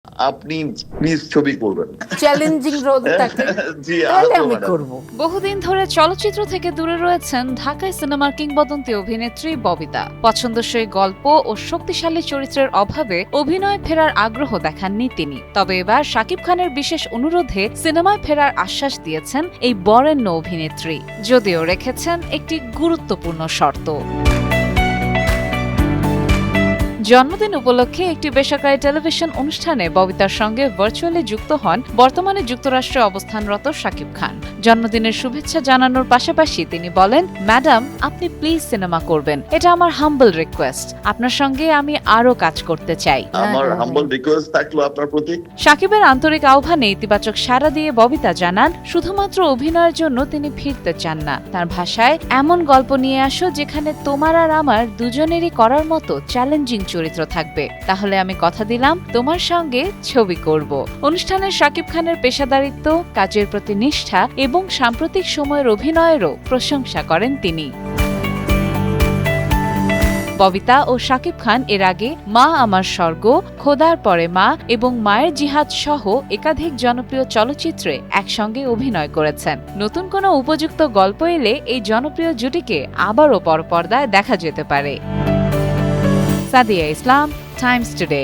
আপনি প্লিজ ছবি করবেন। চ্যালেঞ্জিং রোলটাকে জি, তাহলে আহত আমি ম্যাডাম। করব। বহুদিন ধরে চলচ্চিত্র থেকে দূরে রয়েছেন ঢাকায় সিনেমার কিংবদন্তি অভিনেত্রী ববিতা। পছন্দসই গল্প ও শক্তিশালী চরিত্রের অভাবে অভিনয়ে ফেরার আগ্রহ দেখাননি তিনি। তবে এবার শাকিব খানের বিশেষ অনুরোধে সিনেমায় ফেরার আশ্বাস দিয়েছেন এই বরেণ্য অভিনেত্রী, যদিও রেখেছেন একটি গুরুত্বপূর্ণ শর্ত। জন্মদিন উপলক্ষে একটি বেসরকারি টেলিভিশন অনুষ্ঠানে ববিতার সঙ্গে ভার্চুয়ালি যুক্ত হন বর্তমানে যুক্তরাষ্ট্রে অবস্থানরত শাকিব খান। জন্মদিনের শুভেচ্ছা জানানোর পাশাপাশি তিনি বলেন, ম্যাডাম আপনি প্লিজ সিনেমা করবেন, এটা আমার হাম্বল রিকোয়েস্ট, আপনার সঙ্গে আমি আরও কাজ করতে চাই। আমার হাম্বল রিকোয়েস্ট থাকলো আপনার প্রতি। শাকিবের আন্তরিক আহ্বানে ইতিবাচক সাড়া দিয়ে ববিতা জানান, শুধুমাত্র অভিনয়ের জন্য তিনি ফিরতে চান না। তার ভাষায়, এমন গল্প নিয়ে আসো যেখানে তোমার আর আমার দুজনেরই করার মতো চ্যালেঞ্জিং চরিত্র থাকবে, তাহলে আমি কথা দিলাম তোমার সঙ্গে ছবি করব। অনুষ্ঠানে শাকিব খানের পেশাদারিত্ব, কাজের প্রতি নিষ্ঠা এবং সাম্প্রতিক সময়ের অভিনয়েরও প্রশংসা করেন তিনি। ববিতা ও শাকিব খান এর আগে মা আমার স্বর্গ, খোদার পরে মা এবং মায়ের জিহাদ সহ একাধিক জনপ্রিয় চলচ্চিত্রে একসঙ্গে অভিনয় করেছেন। নতুন কোনো উপযুক্ত গল্প এলে এই জনপ্রিয় জুটিকে আবারও পরপর্দায় দেখা যেতে পারে। সাদিয়া ইসলাম, টাইমস টুডে।